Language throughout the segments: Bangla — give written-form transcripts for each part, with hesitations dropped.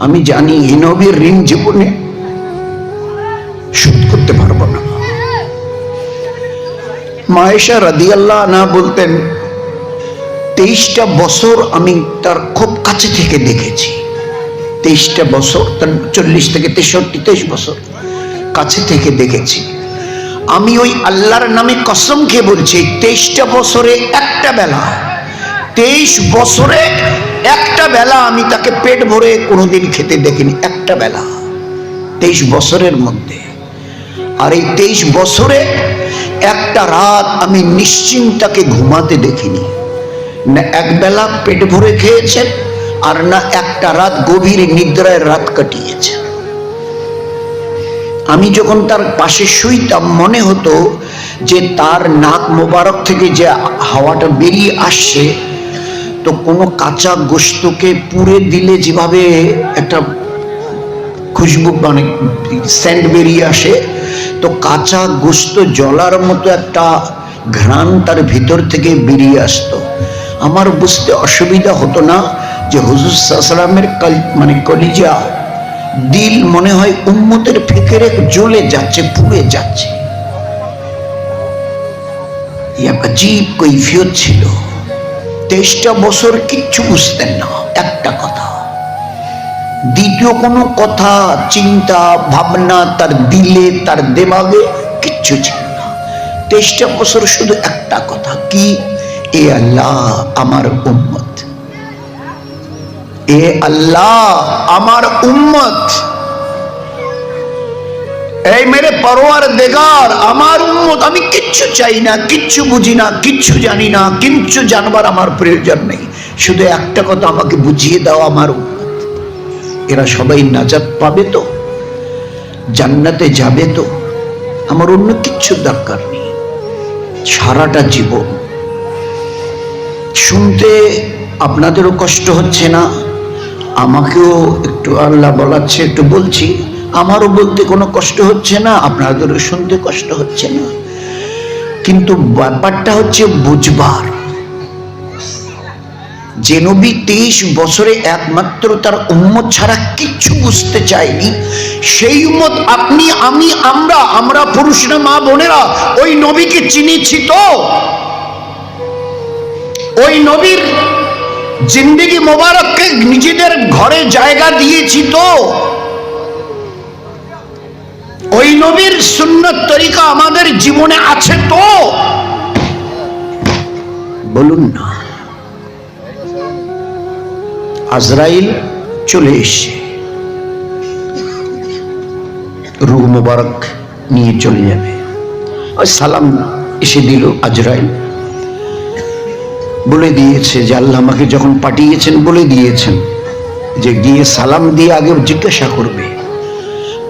আমি জানি এই নবীর ঋণ জীবনে শোধ করতে পারবো না। মা আয়েশা রাদিয়াল্লাহু আনহা বলতেন 23টা বছর আমি তার খুব কাছে থেকে দেখেছি। 23টা বছর, তার 40 থেকে 63, 23 বছর কাছে থেকে দেখেছি। আমি ওই আল্লাহর নামে কসম খেয়ে বলছি 23টা বছরে একটা বেলা, 23 বছরে একটা বেলা আমি তাকে পেট ভরে কোনোদিন খেতে দেখিনি, একটা বেলা 23 বছরের মধ্যে। আর এই 23 বছরে একটা রাত আমি নিশ্চিন্তাকে ঘুমাতে দেখিনি। না এক বেলা পেট ভরে খেয়েছেন, আর না একটা রাত গভীর নিদ্রায় রাত কাটিয়েছেন। আমি যখন তার পাশে শুইতাম মনে হতো যে তার নাক মোবারক থেকে যে হাওয়াটা বেরিয়ে আসছে, তো কোনো কাঁচা গোশতকে পুড়ে দিলে যেভাবে একটা খুশবু মানে সেন্ট বেরিয়ে আসে, তো কাঁচা গোশত জ্বলার মতো একটা ঘ্রাণ তার ভিতর থেকে বেরিয়ে আসতো। আমার বুঝতে অসুবিধা হতো না যে হুজুর সাল্লাল্লাহু আলাইহি ওয়াসাল্লামের মানে কলিজা দিল মনে হয় উম্মতের ফিকিরে জ্বলে যাচ্ছে, পুড়ে যাচ্ছে। এক আজীব কৈফিয়ত ছিল। 23টা বছর কিচ্ছু বুঝতেন না, একটা কথা, দ্বিতীয় কোনো কথা, চিন্তা ভাবনা তার দিলে তার দেমাগে কিচ্ছু ছিল না। 23টা বছর শুধু একটা কথা, কি? এ আল্লাহ আমার উম্মত, এ আল্লাহ আমার উম্মত, এই মেরে পরওয়ারদিগার আমার উম্মত। আমি কিচ্ছু চাই না, কিচ্ছু বুঝি না, কিচ্ছু জানি না, কিচ্ছু জানবার আমার প্রয়োজন নেই। শুধু একটা কথা আমাকে বুঝিয়ে দাও, আমার উম্মত এরা সবাই নাজাত পাবে তো, জান্নাতে যাবে তো, আমার অন্য কিচ্ছু দরকার নেই। সারাটা জীবন শুনতে আপনাদেরও কষ্ট হচ্ছে না, আমাকেও একটু আল্লাহ বলাচ্ছে, একটু বলছি, আমারও বলতে কোনো কষ্ট হচ্ছে না, আপনাদেরও শুনতে কষ্ট হচ্ছে না। কিন্তু ব্যাপারটা হচ্ছে বুঝবার। যে নবী 23 বছরে একমাত্র তার উম্মত ছাড়া কিচ্ছু বুঝতে চায়নি, সেই উম্মত আপনি, আমি, আমরা পুরুষরা, মা বোনেরা ওই নবীকে চিনেছি তো? ওই নবীর জিন্দেগি মোবারককে নিজেদের ঘরে জায়গা দিয়েছি তো? ওই নবীর সুন্নত তরিকা আমাদের জীবনে আছে তো? বলুন না। আজরাইল চলে এসে রূহ মোবারক নিয়ে চলে যাবে, ওই সালাম এসে দিল। আজরাইল বলে দিয়েছে যে আল্লাহ আমাকে যখন পাঠিয়েছেন বলে দিয়েছেন যে গিয়ে সালাম দিয়ে আগে জিজ্ঞাসা করবে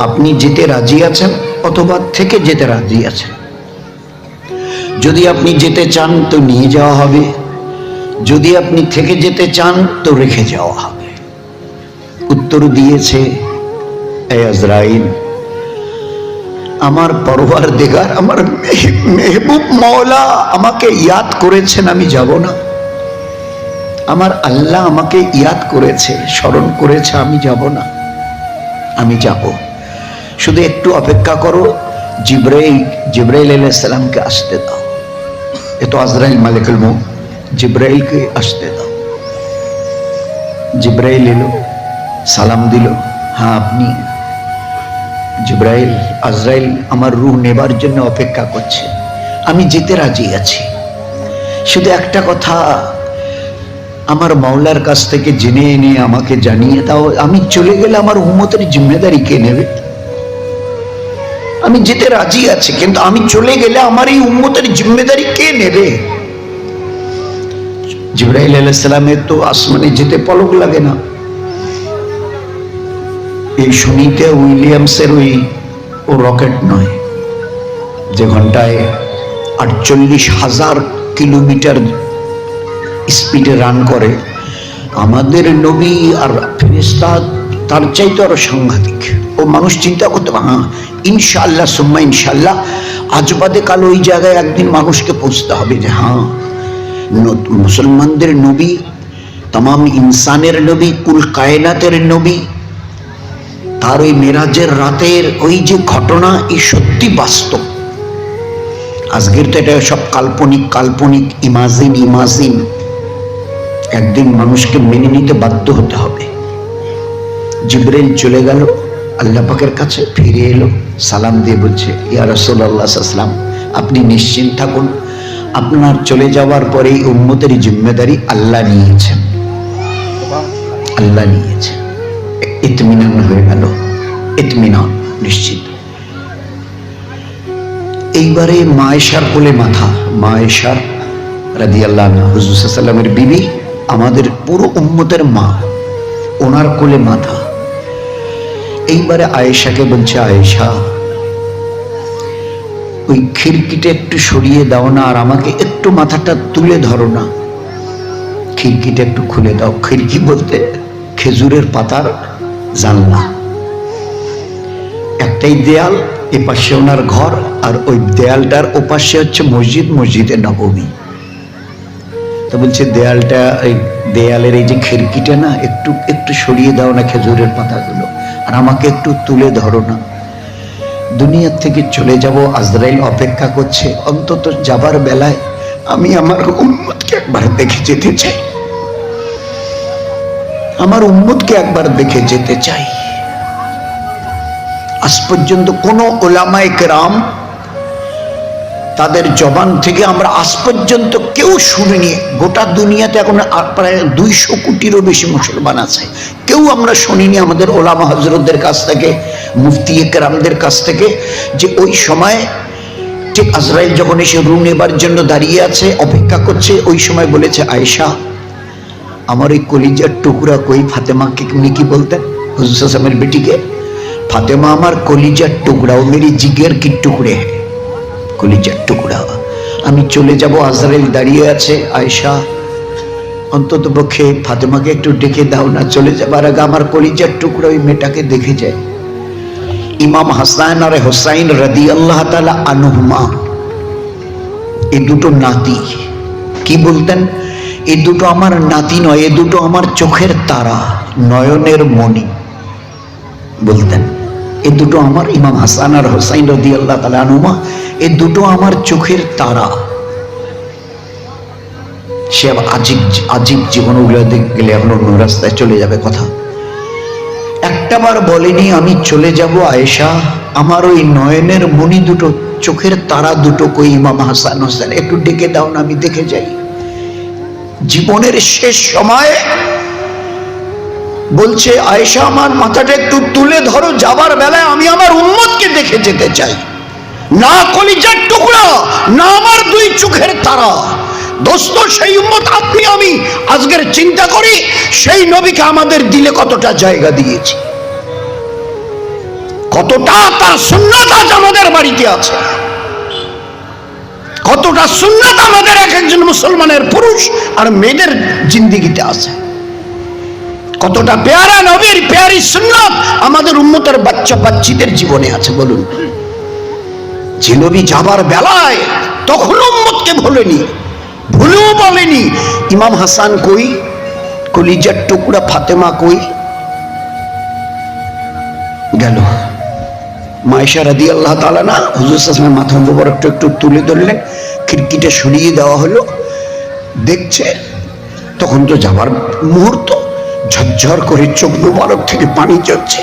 আপনি যেতে রাজি আছেন অথবা থেকে যেতে রাজি আছেন। যদি আপনি যেতে চান তো নিয়ে যাওয়া হবে, যদি আপনি থেকে যেতে চান তো রেখে যাওয়া হবে। উত্তর দিয়েছে, এ আজরাইল, আমার পরওয়ারদিগার, আমার মেহবুব মওলা আমাকে ইয়াদ করেছেন, আমি যাব না। আমার আল্লাহ আমাকে ইয়াদ করেছে, স্মরণ করেছে, আমি যাব না। আমি যাব, শুধু একটু অপেক্ষা করো, জিবরাইল আলাইহিস সালামকে আসতে দাও। এ তো আজরাইল মালিকুল মউত, জিবরাইলকে আসতে দাও। জিবরাইল এলো, সালাম দিল, হ্যাঁ আপনি? জিবরাইল, আজরাইল আমার রূহ নেবার জন্য অপেক্ষা করছে, আমি যেতে রাজি আছি। শুধু একটা কথা, আমার মাওলার কাছ থেকে জেনে এনে আমাকে জানিয়ে দাও, আমি চলে গেলে আমার উম্মতের জিম্মেদারি কে নেবে? আমি যেতে রাজি আছি, কিন্তু আমি চলে গেলে আমার এই উম্মতের জিম্মেদারি কে নেবে? জিবরাইল আলাইহিস সালামের তো আসমানে যেতে পলক লাগে না। এই সুনিতা উইলিয়ামসের ও রকেট নয় যে ঘন্টায় 48,000 কিলোমিটার স্পিডে রান করে। আমাদের নবী আর ফেরেশতা তার চাইতে আরো সাংঘাতিক। ও মানুষ চিন্তা করতে পারে, হ্যাঁ ইনশাআল্লাহ সুম্মা ইনশাআল্লাহ আজ বাদে কাল ওই জায়গায় একদিন মানুষকে পৌঁছতে হবে যে হ্যাঁ মুসলমানদের নবী, तमाम इंसानेर नबी, कुल कायनातेर नबी, তার ওই মেরাজের রাতের ওই যে ঘটনা, এই সত্যি বাস্তব। আজকের তো এটা সব কাল্পনিক কাল্পনিক, ইমাজিন। একদিন মানুষকে মেনে নিতে বাধ্য হতে হবে। জিবরাইল চলে গেল আল্লাহ পাকের কাছে, ফিরে এলো, সালাম দিয়ে বলছে, ইয়া রাসূলুল্লাহ সাল্লাল্লাহু আলাইহি ওয়াসাল্লাম, আপনি নিশ্চিন্ত থাকুন, আপনার চলে যাওয়ার পরে এই উম্মতের জিম্মেদারি আল্লাহ নিয়েছেন, আল্লাহ নিয়েছেন। ইতমিনান হয়ে গেল, ইতমিনান, নিশ্চিত। এইবারে মা আয়েশার কোলে মাথা, মা আয়েশা রাদিয়াল্লাহু আনহা, হুজুর সাল্লাল্লাহু আলাইহি ওয়াসাল্লামের বিবি, আমাদের পুরো উম্মতের মা, ওনার কোলে মাথা। এইবারে আয়েশাকে বলছে, আয়েশা ওই খিড়কিটা একটু সরিয়ে দাও না, আর আমাকে একটু মাথাটা তুলে ধরো না, খিড়কিটা একটু খুলে দাও। খিড়কি বলতে খেজুরের পাতার জানলা, একটাই দেয়াল, এপাশে ওনার ঘর, আর ওই দেয়ালটার ওপাশে হচ্ছে মসজিদ, মসজিদে নববী। তো বলছে দেয়ালটা, এই দেয়ালের এই যে খিড়কিটা না, একটু একটু সরিয়ে দাও না খেজুরের পাতাগুলো, আর আমাকে একটু তুলে ধরো না। দুনিয়ার থেকে চলে যাব, আজরাইল অপেক্ষা করছে, অন্তত যাবার বেলায় আমি আমার উম্মতকে একবার দেখে যেতে চাই, আমার উম্মতকে একবার দেখে যেতে চাই। আজ পর্যন্ত কোন উলামায়ে কেরাম, তাদের জবান থেকে আমরা আজ পর্যন্ত কেউ শুনিনি, গোটা দুনিয়াতে এখন প্রায় 200 কোটিরও বেশি মুসলমান আছে, কেউ আমরা শুনিনি আমাদের ওলামা হযরতদের কাছ থেকে, মুফতি কেরামদের কাছ থেকে, যে ওই সময় ঠিক আজরাইল যখন এসে রূহ নেবার জন্য দাঁড়িয়ে আছে, অপেক্ষা করছে, ওই সময় বলেছে, আয়েশা আমার এই কলিজার টুকরা কই। ফাতেমাকে উনি কি বলতেন, হুজুর সাল্লাল্লাহু আলাইহি ওয়াসাল্লামের বেটিকে, ফাতেমা আমার কলিজার টুকরা, ও মেরি জিগর কি টুকরে হ্যায়, কলিজার টুকরা। আমি চলে যাব, আজরাইল দাঁড়িয়ে আছে, আয়েশা অন্তত পক্ষে ফাতেমাকে একটু ডেকে দাও না, চলে যাবার আগে আমার কলিজার টুকরা ওই মেয়েটাকে দেখে যায়। ইমাম হাসান আর হুসাইন রাদিয়াল্লাহু তাআলা আনহুমা, এই দুটো নাতি, কি বলতেন, এই দুটো আমার নাতি নয়, এ দুটো আমার চোখের তারা, নয়নের মণি বলতেন। এই দুটো আমার, ইমাম হাসান আর হুসাইন রাদিয়াল্লাহু তাআলা আনহুমা, এই দুটো আমার চোখের তারা। সে আজীব জীবন, ওগুলো গেলে এখন অন্য রাস্তায় চলে যাবে কথা। একটাবার বলেনি আমি চলে যাব আয়েশা, আমার ওই নয়নের মণি দুটো, চোখের তারা দুটো কই, ইমাম হাসান হোসেন একটু ডেকে দাও না, আমি দেখে যাই। জীবনের শেষ সময় বলছে, আয়েশা আমার মাথাটা একটু তুলে ধরো, যাবার বেলায় আমি আমার উম্মতকে দেখে যেতে চাই। না কলিজার টুকরা, না আমার 2 চোখের তারা। দোস্ত, সেই উম্মত আপনি আমি আজকের চিন্তা করি, সেই নবীকে আমাদের দিলে কতটা জায়গা দিয়েছি, কতটা তার সুন্নাত আজ আমাদের বাড়িতে আছে, কতটা সুন্নাত আমাদের এক একজন মুসলমানের পুরুষ আর মেয়েদের জিন্দেগিতে আছে, কতটা পেয়ারা নবীর পেয়ারি সুন্নাত আমাদের উম্মতের বাচ্চা বাচ্চিদের জীবনে আছে। বলুন, যে নবী যাবার বেলায় তখন উম্মতকে ভুলেনি, ভুলেও বলেনি ইমাম হাসান কই, কলিজার টুকরা ফাতেমা কই, গেল। মা আয়েশা রাদিয়াল্লাহু তাআলা না, হুজুর সাল্লাল্লাহু আলাইহি ওয়াসাল্লামের মাথা মোবারকটা একটু তুলে ধরলেন, খিড়কিটা সরিয়ে দেওয়া হলো, দেখছে তখন তো যাবার মুহূর্ত, ঝরঝর করে চোখ মোবারক থেকে পানি ঝরছে।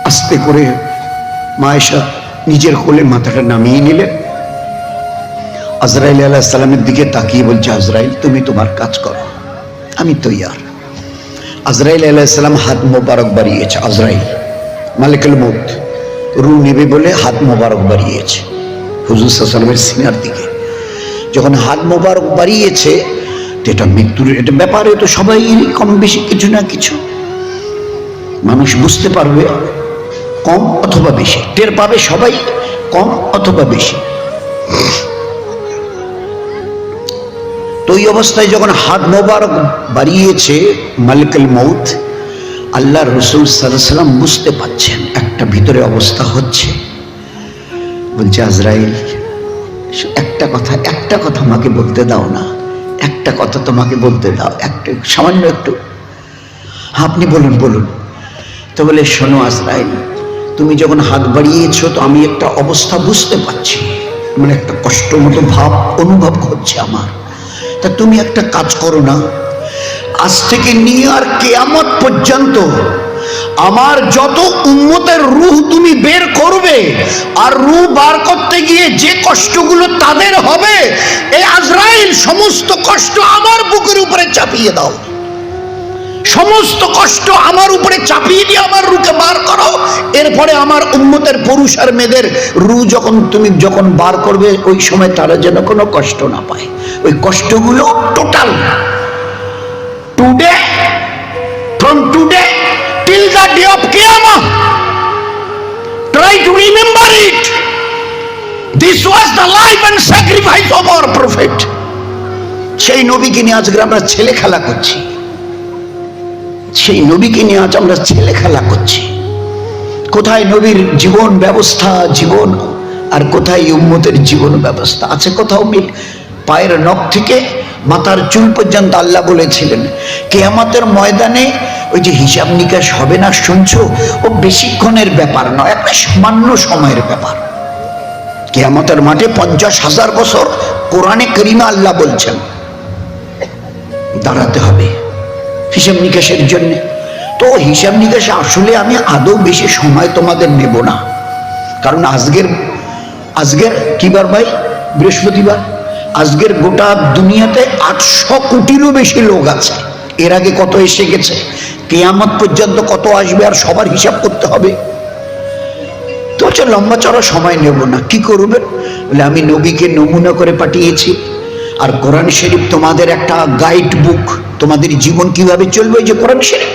আস্তে করে মা আয়েশা নিজের কোলে মাথাটা নামিয়ে নিলেন, আজরাইল আলাইহিস সালামের দিকে তাকিয়ে বলছে, আজরাইল তুমি তোমার কাজ করো, আমি তৈয়ার। আজরাইল আলাইহিস সালাম হাত মোবারক বাড়িয়েছে, আজরাইল মালিকুল মউত রূহ নেবে বলে হাত মোবারক বাড়িয়েছে হুজুর সাল্লাল্লাহু আলাইহি ওয়াসাল্লামের সিনার দিকে। যখন হাত মোবারক বাড়িয়েছে, এটা মৃত্যুর এটা ব্যাপারে তো সবাই কম বেশি কিছু না কিছু মানুষ বুঝতে পারবে, কম অথবা বেশি টের পাবে সবাই, কম অথবা বেশি। তো এই অবস্থায় যখন হাত মোবারক বাড়িয়েছে মালিকুল মউত, আল্লাহ রাসূল সাল্লাল্লাহু আলাইহি ওয়াসাল্লাম বুঝতে পাচ্ছেন একটা ভিতরে অবস্থা হচ্ছে। বলছে, আজরাইল একটা কথা আমাকে বলতে দাও না, একটা কথা তোমাকে বলতে দাও, একটা সামান্য একটু। আপনি বলুন। তো বলে, শোনো আজরাইল, তুমি যখন হাত বাড়িয়েছো তো আমি একটা অবস্থা বুঝতে পারছি, মানে একটা কষ্ট মতো ভাব অনুভব হচ্ছে আমার। তা তুমি একটা কাজ করো না, আজ থেকে নিয়ে আর কিয়ামত পর্যন্ত আমার যত উম্মতের রূহ তুমি বের করবে, আর রূহ বার করতে গিয়ে যে কষ্টগুলো তাদের হবে, এই আজরাইল সমস্ত কষ্ট আমার বুকের উপরে চাপিয়ে দাও, সমস্ত কষ্ট আমার উপরে চাপিয়ে দিয়ে আমার রূহকে বার করো। এরপরে আমার উম্মতের পুরুষ আর মেয়েদের রূহ তুমি যখন বার করবে, ওই সময় তারা যেন কোনো কষ্ট না পায়। ওই কষ্টগুলো total today, from today till the day of Qiyamah, try to remember it. This was the life and sacrifice of our prophet. সেই নবীকে নিয়ে আজকে আমরা ছেলে খেলা করছি, সেই নবীকে নিয়ে আজ আমরা ছেলে খেলা করছি। কোথায় নবীর জীবন ব্যবস্থা, জীবন, আর কোথায় উম্মতের জীবন ব্যবস্থা আছে? কোথাও মিল। পায়ের নখ থেকে মাথার চুল পর্যন্ত আল্লাহ বলেছিলেন কিয়ামতের ময়দানে ওই যে হিসাব নিকাশ হবে না শুনছো, ও বেশিক্ষণের ব্যাপার নয়, একটা সামান্য সময়ের ব্যাপার। কিয়ামতের মাঠে 50,000 বছর কোরআনে কারিমে আল্লাহ বলছেন দাঁড়াতে হবে হিসাব নিকাশের জন্য। তো হিসাব নিকাশে আসলে আমি আদৌ বেশি সময় তোমাদের নেব না, কারণ আজকের কি বার ভাই? বৃহস্পতিবার। আজকের গোটা দুনিয়াতে 800 কোটিরও বেশি লোক আছে। এর আগে কত এসে গেছে, কিয়ামত পর্যন্ত কত আসবে, আর সবার হিসাব করতে হবে। তো লম্বা চড়া সময় নেব না। কি করবেন বলে, আমি নবীকে নমুনা করে পাঠিয়েছি, আর কোরআন শরীফ তোমাদের একটা গাইড বুক, তোমাদের জীবন কিভাবে চলবে, ওই যে কোরআন শরীফ,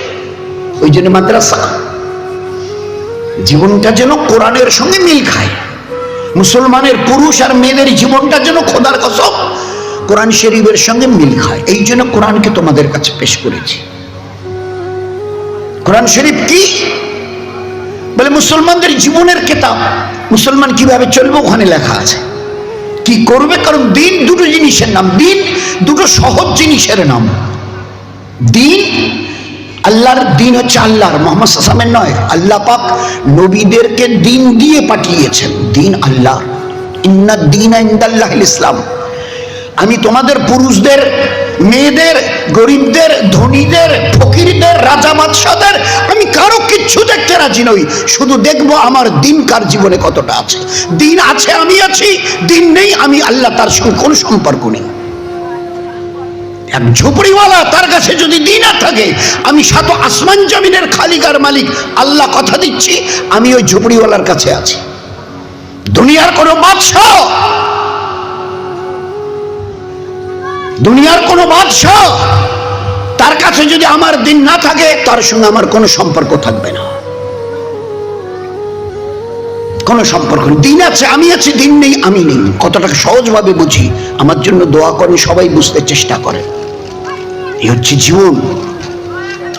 ওই জন্য মাদ্রাসা। জীবনটা যেন কোরআনের সঙ্গে মিল খায়, মুসলমানের পুরুষ আর মেয়েদের জীবনটা যেন খোদার কসম কোরআন শরীফের সঙ্গে মিল খায়। এই জন্য কোরআনকে তোমাদের কাছে পেশ করেছি। কোরআন শরীফ কি বলে? মুসলমানদের জীবনের কিতাব। মুসলমান কিভাবে চলবে ওখানে লেখা আছে, কি করবে। কারণ দিন দুটো জিনিসের নাম, দিন দুটো সহজ জিনিসের নাম। দিন, আল্লাহর দিন হচ্ছে আল্লাহর, মুহাম্মদ সাল্লাল্লাহু আলাইহি ওয়াসাল্লামের নয়। আল্লাহ পাক নবীদেরকে দিন দিয়ে পাঠিয়েছেন, দিন আল্লাহ। ইন্নাদ দীনা ইনদাল্লাহিল ইসলাম। আমি তোমাদের পুরুষদের, মেয়েদের, গরিবদের, ধনীদের, ফকিরদের, রাজা বাদশাদের, আমি কারো কিচ্ছু দেখতে রাজি নই। শুধু দেখবো আমার দিন কার জীবনে কতটা আছে। দিন আছে আমি আছি, দিন নেই আমি আল্লাহ, তার সঙ্গে কোনো সম্পর্ক নেই। এক ঝুপড়িওয়ালা, তার কাছে যদি দিন না থাকে, আমি 7 আসমান জমিনের খালিকার মালিক আল্লাহ কথা দিচ্ছি, আমি ওই ঝুপড়িওয়ালার কাছে আছি। দুনিয়ার কোন বাদশাহ, দুনিয়ার কোন বাদশাহ, তার কাছে যদি আমার দিন না থাকে, তার সঙ্গে আমার কোনো সম্পর্ক থাকবে না, কোনো সম্পর্ক। দিন আছে আমি আছি, দিন নেই আমি নেই। কতটা সহজভাবে বুঝি, আমার জন্য দোয়া করেন, সবাই বুঝতে চেষ্টা করেন। এই হচ্ছে জীবন।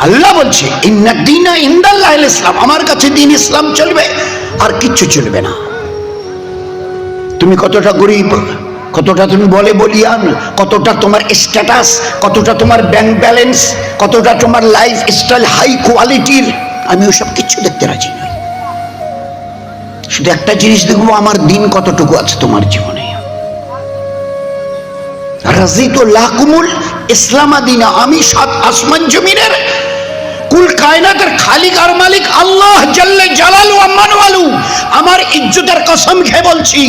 আল্লাহ বলছে ইন্নাদ দীনা ইনদাল্লাহিল ইসলাম, আমার কাছে দিন ইসলাম চলবে, আর কিচ্ছু চলবে না। তুমি কতটা গরিব, কতটা তুমি বলিয়ান, কতটা তোমার স্ট্যাটাস, কতটা তোমার ব্যাংক ব্যালেন্স, কতটা তোমার লাইফ স্টাইল হাই কোয়ালিটির, আমি ওসব কিচ্ছু দেখতে রাজি নই। শুধু একটা জিনিস দেখবো, আমার দিন কতটুকু আছে তোমার জীবনে। রাজিতু লাকুমুল ইসলামা দীনা, আমি 7 আসমান জমিনের কুল কায়নাতের খালিক আর মালিক আল্লাহ জাল্লে জালালু আমানওয়ালু, আমার ইজ্জতের কসম খেয়ে বলছি,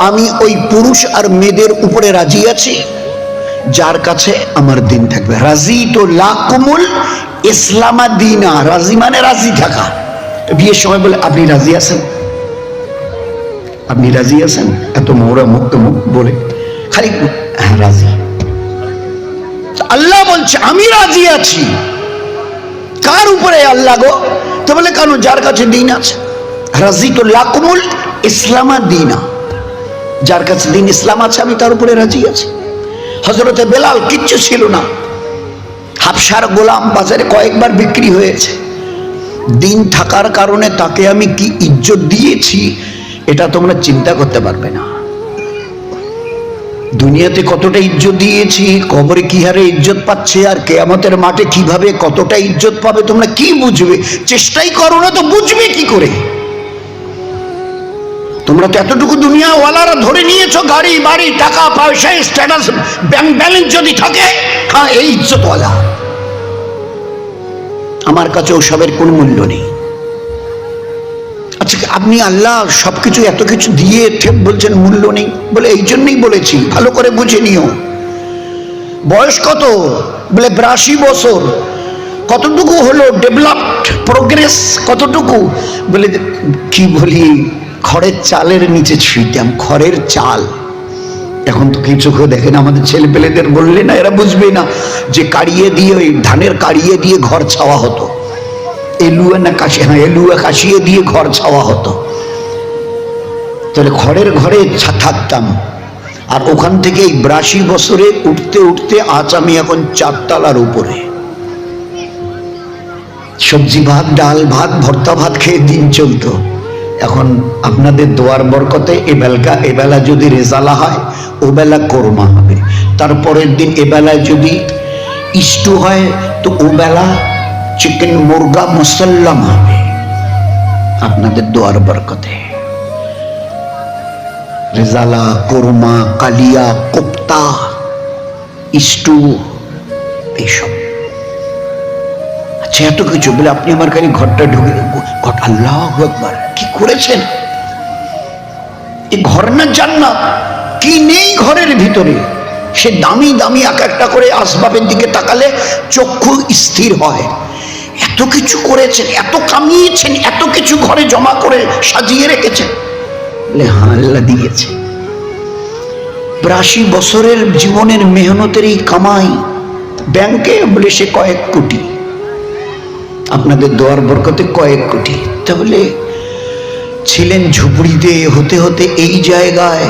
আমি ওই পুরুষ আর মেয়েদের উপরে রাজি আছি যার কাছে আমার দিন থাকবে। রাজিতু লাকুমুল ইসলামা দীনা, রাজি মানে রাজি থাকা। বিয়ের সময় বলে, আপনি রাজি আছেন? আপনি রাজি আছেন? এত মোরা মুক্ত মুখ বলে খালি হ্যাঁ রাজি। আল্লাহ বলছে আমি রাজি আছি। কার উপরে? আল্লাহ গো। তো বলে কেন? যার কাছে দিন আছে। রাজিতু লাকুমুল ইসলামা দীনা, যার কাছে দিন ইসলাম আছে আমি তার উপরে রাজি আছি। হযরতে বেলাল কিচ্ছু ছিল না, হাবশার গোলাম, বাজারে কয়েকবার বিক্রি হয়েছে। দিন থাকার কারণে তাকে আমি কি ইজ্জত দিয়েছি, এটা তোমরা চিন্তা করতে পারবে না। দুনিয়াতে কতটা ইজ্জত দিয়েছি, কবরে কি হারে ইজ্জত পাচ্ছে, আর কিয়ামতের মাঠে কিভাবে কতটা ইজ্জত পাবে তোমরা কি বুঝবে? চেষ্টাই করো না তো বুঝবে কি করে? তোমরা তো এতটুকু দুনিয়াওয়ালারা ধরে নিয়েছো, গাড়ি বাড়ি টাকা পয়সা স্ট্যাটাস ব্যাংক ব্যালেন্স যদি থাকে, হ্যাঁ এই ইজ্জতওয়ালা। আমার কাছে ওসবের কোন মূল্য নেই। আচ্ছা, আপনি আল্লাহ সবকিছু এত কিছু দিয়ে বলছেন মূল্য নেই, বলে এই জন্যই বলেছি ভালো করে বুঝে নিও। বয়স কত? বলে 82 বছর। কতটুকু হলো ডেভেলপড প্রোগ্রেস কতটুকু? বলে কি বলি, খড়ের চালের নিচে ছুঁইতাম, খড়ের চাল। এখন তো কিছু দেখেন আমাদের ছেলে পেলেদের বললে না, এরা বুঝবে না যে কাড়িয়ে দিয়ে, ওই ধানের কাড়িয়ে দিয়ে ঘর ছাওয়া হতো, এলুয়া না কাশি, হ্যাঁ এলুয়া কাশিয়ে দিয়ে ঘর ছাওয়া হতো। তাহলে খড়ের ঘরে থাকতাম। আর ওখান থেকে এই 82 বছরে উঠতে উঠতে আজ আমি এখন 4 তলার উপরে। সবজি ভাত, ডাল ভাত, ভর্তা ভাত খেয়ে দিন চলতো। এখন আপনাদের দোয়ার বরকতে এবেলা যদি রেজালা হয়, ও বেলা কোরমা হবে। তারপরের দিন এবেলায় যদি ইস্টু হয়, তো ও বেলা চিকেন মুরগা মুসাল্লাম হবে আপনাদের দোয়ার বরকতে। রেজালা, কোরমা, কালিয়া, কোপ্তা, ইস্টু, এইসব। আচ্ছা, এত কিছু বলে আপনি আমার কাছে ঘরটা ঢুকে, আল্লাহু আকবার, কি করেছেন? এই ঘর না জান্নাত? কি নেই ঘরের ভিতরে? সে দামি দামি এক একটা করে আসবাবের দিকে তাকালে চক্ষু স্থির হয়। এত কিছু করেছেন, এত কামিয়েছেন, এত কিছু ঘরে জমা করে সাজিয়ে রেখেছেন। বলে হ্যাঁ, আল্লাহ দিয়েছে। 82 বছরের জীবনের মেহনতের এই কামাই ব্যাংকে, বলে সে কয়েক কোটি, আপনাদের দোয়ার বরকতে কয়েক কোটি। তাহলে ছিলেন ঝুপড়িতে, হতে হতে এই জায়গায়।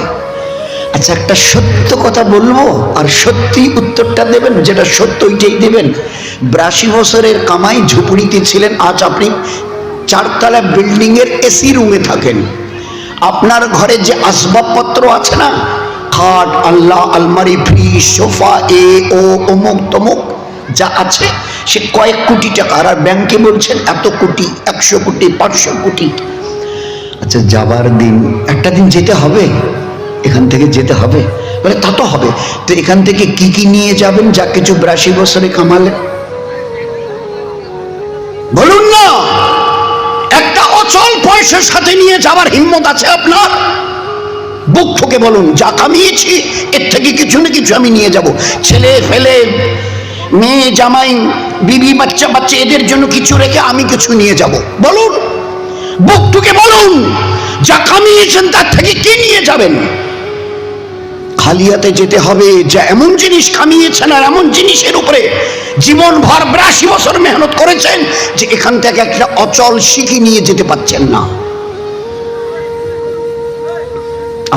আচ্ছা, একটা সত্য কথা বলবো, আর সত্যি উত্তরটা দেবেন, যেটা সত্য ওইটাই দেবেন। 82 বছরের কামাই, ঝুপড়িতে ছিলেন, আজ আপনি 4 তলা বিল্ডিং এর এসি রুমে থাকেন। আপনার ঘরে যে আসবাবপত্র আছে না, খাট, আল্লাহ, আলমারি, ফ্রিজ, সোফা, ও অমুক তমুক যা আছে, সে কয়েক কোটি টাকা। আর ব্যাংকে বলছেন এত কোটি, 100 কোটি, 500 কোটি। আচ্ছা, যাবার দিন, একটা দিন যেতে হবে, এখান থেকে যেতে হবে। বলে তা তো হবে, তো এখান থেকে কি কি নিয়ে যাবেন যা কিছু 82 বছরে কামালেন? বলুন না। একটা অচল পয়সার সাথে নিয়ে যাবার হিম্মত আছে আপনার? বুক ঠুকে বলুন, যা কামিয়েছি এর থেকে কিছু না কিছু আমি নিয়ে যাব। ছেলে ফেলে, মেয়ে জামাই, বিবি, বাচ্চা বাচ্চা, এদের জন্য কিছু রেখে আমি কিছু নিয়ে যাব। বলুন, বুক ঠুকে বলুন, যা কামিয়েছেন তার থেকে কি নিয়ে যাবেন? খালি হাতে যেতে হবে। যা এমন জিনিস কামিয়েছেন, আর এমন জিনিসের উপরে জীবন ভর 82 বছর মেহনত করেছেন, যে এখান থেকে একটা অচল শিখি নিয়ে যেতে পারছেন না।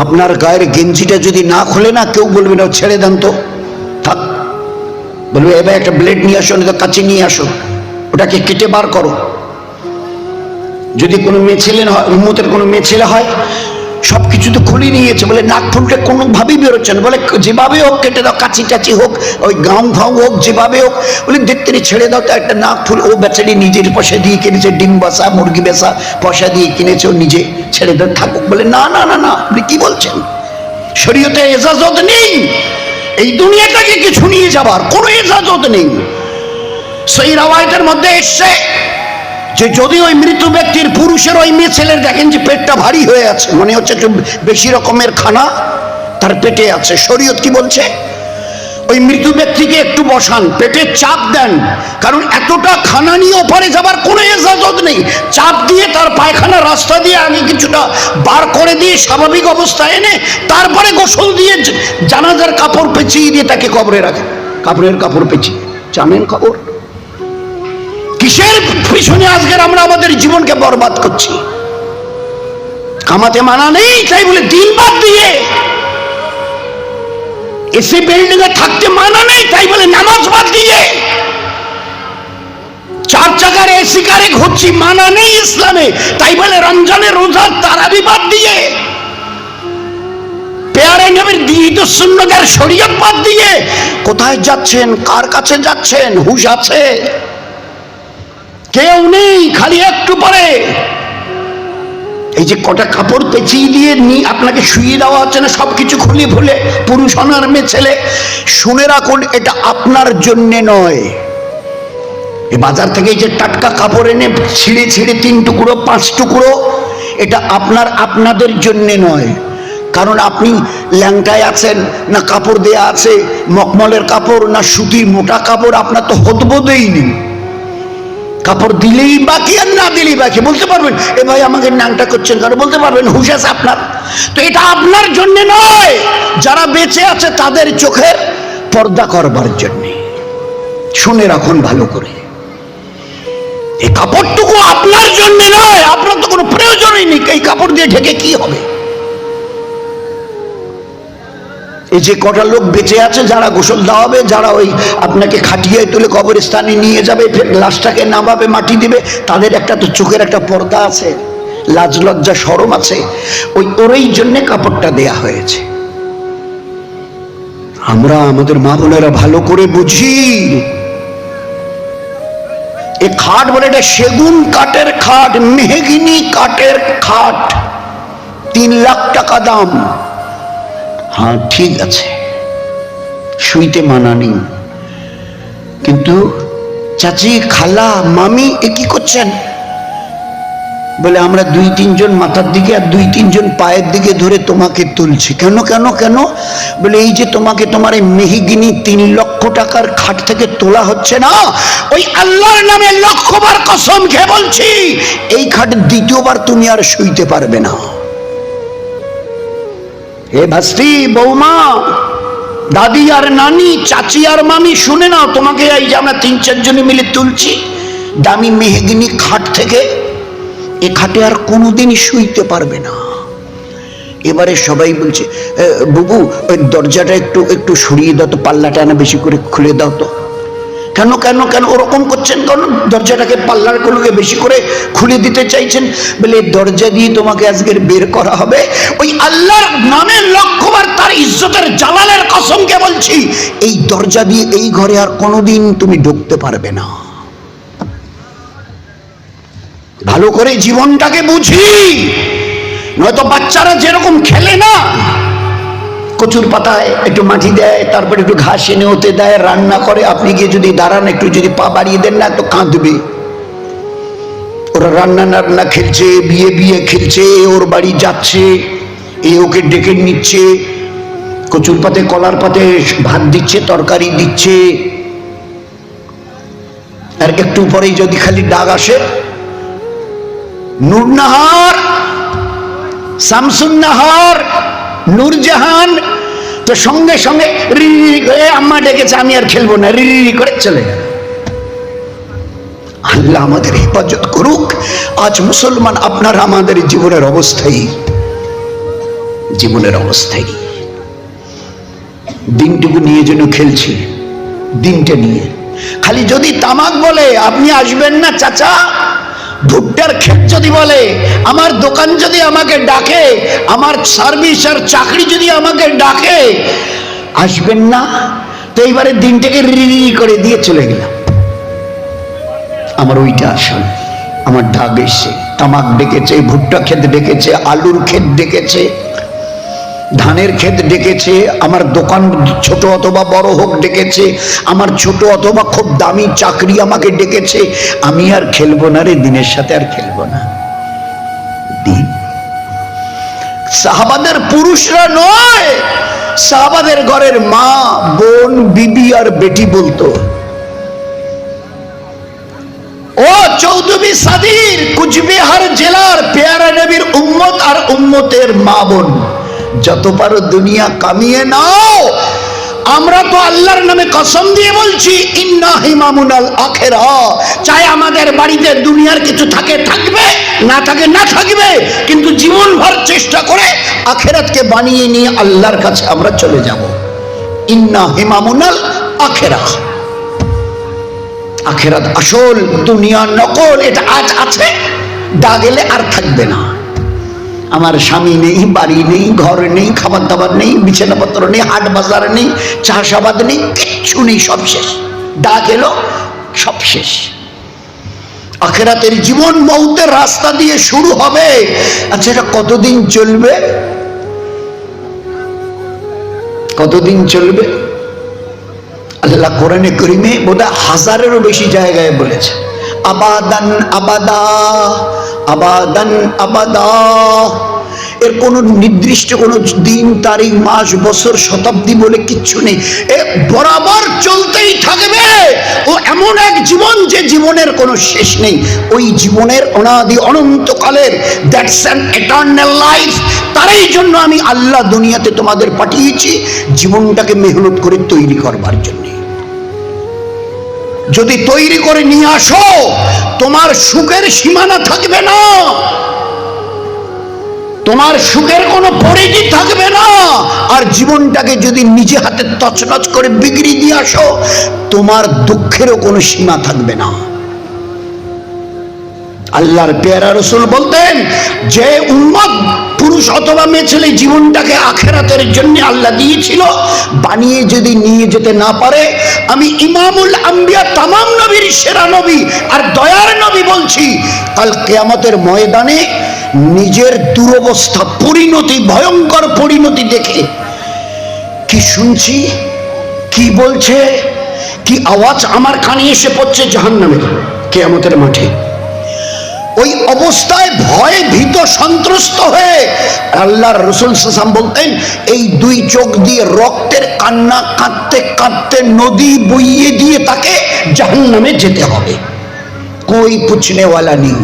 আপনার গায়ের গেঞ্জিটা যদি না খোলে না, কেউ বলবে না ছেড়ে দেন তো, থাক। বলবে এবার একটা ব্লেড নিয়ে আসো, না তো কাছে নিয়ে আসো, ওটাকে কেটে বার করো। যদি কোনো মেয়ে ছেলে হয়, উম্মতের কোনো মেয়ে ছেলে হয়, সবকিছু তো খুলে নিয়েছে, বলে নাক ফুলটা কোনোভাবেই বেরোচ্ছে না, বলে যেভাবে হোক কেটে দাও, কাচি টাচি হোক, ওই গাঁও ঘাও হোক, যেভাবে হোক, বলে দেখতে ছেড়ে দাও। তো একটা নাক ফুল ও বেচারি নিজের পয়সা দিয়ে কিনেছে, ডিম বাসা, মুরগি বেসা পয়সা দিয়ে কিনেছে, ও নিজে ছেড়ে দাও, থাকুক। বলে না না না না, আপনি কি বলছেন? শরীয়তে ইজাজত নেই এই দুনিয়াটাকে কিছু নিয়ে যাবার, কোনো ইজাজত নেই। সেই রওয়ায়াতের মধ্যে এসছে যে যদি ওই মৃত ব্যক্তির, পুরুষের ওই মেয়ে ছেলের দেখেন যে পেটটা ভারী হয়ে আছে, মনে হচ্ছে একটু বেশি রকমের খানা তার পেটে আছে, শরীয়ত কি বলছে? ওই মৃত ব্যক্তিকে একটু বসান, পেটে চাপ দেন, কারণ এতটা খানা নিয়ে ওপারে যাবার কোনো ইজাজত নেই। চাপ দিয়ে তার পায়খানা রাস্তা দিয়ে আগে কিছুটা বার করে দিয়ে স্বাভাবিক অবস্থায় এনে তারপরে গোসল দিয়ে জানাজার কাপড় পেঁচিয়ে দিয়ে তাকে কবরে রাখেন। কাপড়ের কাপড় পেঁচিয়ে, জানেন খবর? কিসের পিছনে আজকের আমরা আমাদের জীবনকে বরবাদ করছি? কামাতে মানা নেই, তাই বলে দিন বাদ দিয়ে এসি বিল্ডিং এ থাকতে মানা নেই, তাই বলে নামাজ বাদ দিয়ে 4 চাকার এসি কারে ঘুরছি মানা নেই ইসলামে, তাই বলে রমজানের রোজা তারাবি বাদ দিয়ে পেয়ারে নবীর বিহিত সুন্নতের শরীয়ত বাদ দিয়ে কোথায় যাচ্ছেন, কার কাছে যাচ্ছেন? হুঁশ আছে? কেউ নেই, খালি একটু পরে এই যে কটা কাপড় পেঁচিয়ে দিয়ে আপনাকে শুয়ে দেওয়া হচ্ছে না, সবকিছু খুলে ভুলে, পুরুষ হন আর মেয়ে ছেলে, শুনে রাখুন এটা আপনার জন্য নয়। এই বাজার থেকে এই যে টাটকা কাপড় এনে ছিঁড়ে ছিঁড়ে 3 টুকরো 5 টুকরো, এটা আপনাদের জন্য নয়। কারণ আপনি ল্যাংটায় আছেন, না কাপড় দেয়া আছে মকমলের কাপড়, না সুতির মোটা কাপড়, আপনার তো হতবোধই নেই। কাপড় দিলেই বাকি আর না দিলেই বাকি। বলতে পারবেন এ ভাই আমাকে ন্যাংটা করছেন কারণ, বলতে পারবেন হুঁশ আছে আপনার? তো এটা আপনার জন্য নয়, যারা বেঁচে আছে তাদের চোখের পর্দা করবার জন্য। শুনে রাখুন ভালো করে, এই কাপড়টুকু আপনার জন্য নয়, আপনার তো কোনো প্রয়োজনই নেই। এই কাপড় দিয়ে ঢেকে কি হবে? এই যে কটা লোক বেঁচে আছে যারা গোসল দেওয়াবে, যারা ওই আপনাকে খাটিয়ে তুলে কবরস্থানে নিয়ে যাবে, ফের লাশটাকে নামাবে, মাটি দিবে, তাদের একটা তো চোখের একটা পর্দা আছে, লাজ লজ্জা শরম আছে। ওরই জন্য কাপড়টা দেয়া হয়েছে। আমরা আমাদের মা বোনেরা ভালো করে বুঝি, এই খাট বলে এটা সেগুন কাঠের খাট, মেহগিনি কাঠের খাট, 3 লাখ টাকা দাম। হ্যাঁ ঠিক আছে, শুইতে মানা নেই, কিন্তু চাচি, খালা, মামি এ কি করছেন? বলে আমরা 2-3 জন মাথার দিকে আর 2-3 জন পায়ের দিকে ধরে তোমাকে তুলছি। কেন কেন কেন? বলে এই যে তোমাকে তোমার এই মেহগিনি 3 লক্ষ টাকার খাট থেকে তোলা হচ্ছে না, ওই আল্লাহর নামে 1,00,000 বার কসম খেয়ে বলছি, এই খাট দ্বিতীয়বার তুমি আর শুইতে পারবে না। হে ভাস্তি, বৌমা, দাদি আর নানি, চাচি আর মামি, শুনে নাও, তোমাকে এই যে আমরা 3-4 জনে মিলে তুলছি দামি মেহগিনি খাট থেকে, এ খাটে আর কোনোদিনই শুইতে পারবে না। এবারে সবাই বলছে বুবু ওই দরজাটা একটু সরিয়ে দাও তো, পাল্লাটা না বেশি করে খুলে দাও তো। কেন কেন কেন ওরকম করছেন? কারণ দরজাটাকে পাল্লাগুলোকে বেশি করে খুলে দিতে চাইছেন। বলে দরজা দিয়ে তোমাকে আজকের বের করা হবে, ওই আল্লাহর নামে 1,00,000 বার তার ইজ্জতের জালালের কসমকে বলছি, এই দরজা দিয়ে এই ঘরে আর কোনোদিন তুমি ঢুকতে পারবে না। ভালো করে জীবনটাকে বুঝি, নয়তো বাচ্চারা যেরকম খেলে না, কচুর পাতায় একটু মাটি দেয়, তারপরে একটু ঘাস এনে ওতে দেয়, রান্না করে, আপনি গিয়ে যদি দাঁড়ান, একটু যদি পা বাড়িয়ে দেন না, তো কাঁদবে। ওরা রান্না খেলছে, বিয়ে খেলছে, ওর বাড়ি যাচ্ছে, এ ওকে ডেকে নিচ্ছে, কচুর পাতে কলার পাতে ভাত দিচ্ছে, তরকারি দিচ্ছে, আর একটু পরেই যদি খালি ডাক আসে, নূরনাহার, শামসুন্নাহার, নূরজাহান, তো সঙ্গে সঙ্গে রিরি করে আম্মা ডেকেছে, আমি আর খেলবো না, রিরি করে চলে গেল। আল্লাহ আমাদের হেফাজত করুক। আজ মুসলমান আপনারা আমাদের জীবনের অবস্থায় দিনটুকু নিয়ে যেন খেলছি, দিনটা নিয়ে। খালি যদি তামাক বলে আপনি আসবেন না চাচা, ভুট্টার ক্ষেত যদি বলে, আমার দোকান যদি আমাকে ডাকে, আমার সার্ভিস আর চাকরি যদি আমাকে ডাকে, আসবেন না, তো এইবারে দিনটাকে রিরি করে দিয়ে চলে গেলাম। আমার ওইটা আসল, আমার ডাক এসছে, তামাক ডেকেছে, ভুট্টা ক্ষেত ডেকেছে, আলুর ক্ষেত ডেকেছে, ধানের ক্ষেত ডেকেছে, আমার দোকান ছোট অথবা বড় হোক ডেকেছে, আমার ছোট অথবা খুব দামি চাকরি আমাকে ডেকেছে, আমি আর খেলবো না রে, দিনের সাথে আর খেলবো না। দিন সাহাবাদের পুরুষরা নয়, সাহাবাদের ঘরের মা, বোন, বিবি আর বেটি বলতো, ও চৌধুরী সাদির, কুচবিহার জেলার পেয়ারা নবীর উম্মত আর উম্মতের মা বোন, যত পারো দুনিয়া কামিয়ে নাও। আমরা তো আল্লাহর নামে কসম দিয়ে বলছি, ইন্না হিমামুনাল আখিরা, চাই আমাদের বাড়িতে দুনিয়ার কিছু থাকে থাকবে, না থাকে না থাকবে, কিন্তু জীবনভর চেষ্টা করে আখিরাতকে বানিয়ে নিয়ে আল্লাহর কাছে আমরা চলে যাব। ইন্না হিমামুনাল আখিরা, আখিরাত আসল, দুনিয়া নকল। এটা আজ আছে, দা গেলে আর থাকবে না। আমার স্বামী নেই, বাড়ি নেই, ঘর নেই, খাবার দাবার নেই, বিছানাপত্র নেই, হাট বাজার নেই, চাষাবাদ নেই, কিচ্ছু নেই, সব শেষ। ডাক এলো, সব শেষ। আখিরাতের জীবন মউতের রাস্তা দিয়ে শুরু হবে। আচ্ছা, এটা কতদিন চলবে? কতদিন চলবে? আল্লাহ কোরআনে কারীমে বোধহয় 1000-এরও বেশি জায়গায় বলেছে আবাদান আবাদা, আবাদান আবাদা। এর কোন নির্দিষ্ট কোন দিন, তারিখ, মাস, বছর, শতাব্দী বলে কিচ্ছু নেই। এ বরাবর চলতেই থাকবে। ও এমন এক জীবন যে জীবনের কোনো শেষ নেই। ওই জীবনের অনাদি অনন্তকালের, দ্যাটস অ্যান এটারনাল লাইফ। তারই জন্য আমি আল্লাহ দুনিয়াতে তোমাদের পাঠিয়েছি, জীবনটাকে মেহনত করে তৈরি করবার জন্য। যদি তৈরি করে নিয়ে আসো, তোমার সুখের সীমানা থাকবে না, তোমার সুখের কোনো পরিধি থাকবে না। আর জীবনটাকে যদি নিজে হাতে তছনছ করে বিগড়ি দিয়ে আসো, তোমার দুঃখেরও কোনো সীমা থাকবে না। আল্লাহর পেয়ারা রাসূল বলতেন, যে উম্মত, পুরুষ অথবা মেয়ে ছেলে, জীবনটাকে আখিরাতের জন্য আল্লাহ দিয়েছিল, বানিয়ে যদি নিয়ে যেতে না পারে, আমি ইমামুল আম্বিয়া, তামাম নবীর সেরা নবী আর দয়ার নবী বলছি, কাল কিয়ামতের ময়দানে নিজের দুরবস্থা, পরিণতি, ভয়ঙ্কর পরিণতি দেখে, কি শুনছি, কি বলছে, কি আওয়াজ আমার কানে এসে পড়ছে জাহান্নামের, কিয়ামতের মাঠে। ওই অবস্থায় ভয়ে ভীত সন্ত্রস্ত হয়ে আল্লাহর রাসূল সাল্লাল্লাহু আলাইহি ওয়াসাল্লাম বলতেন, এই দুই চোখ দিয়ে রক্তের কান্না কাঁদতে কাঁদতে নদী বইয়ে দিয়ে তাকে জাহান্নামে যেতে হবে। কোই পুছনে ওয়ালা নেই।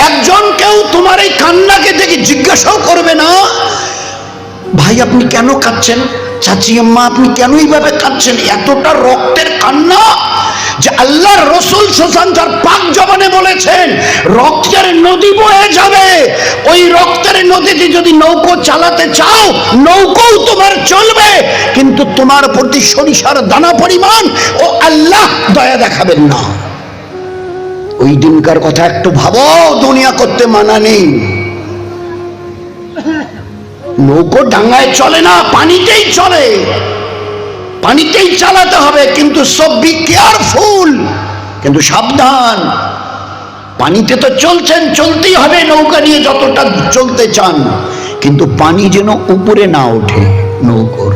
একজন কেউ তোমার এই কান্নাকে দেখে জিজ্ঞাসাও করবে না, ভাই আপনি কেন কাঁদছেন, চাচি আম্মা আপনি কেন এইভাবে কাঁদছেন, এতটা রক্তের কান্না যে আল্লাহর রাসূল সাল্লাল্লাহু আলাইহি ওয়াসাল্লাম তার পাক জবানে বলেছেন, রক্তের নদী বয়ে যাবে। ওই রক্তের নদীতে যদি নৌকো চালাতে চাও, নৌকোও তোমার চলবে, কিন্তু তোমার প্রতি সরিষার দানা পরিমাণ ও আল্লাহ দয়া দেখাবেন না। ওই দিনকার কথা একটু ভাবো, দুনিয়া করতে মানা নেই। নৌকো ডাঙ্গায় চলে না, পানিতেই চলে, পানিতেই চালাতে হবে, কিন্তু সব বি কেয়ারফুল, কিন্তু সাবধান। পানিতে তো চলছেন, চলতেই হবে নৌকা নিয়ে যতটা চলতে চান, কিন্তু পানি যেন উপরে না ওঠে নৌকোর।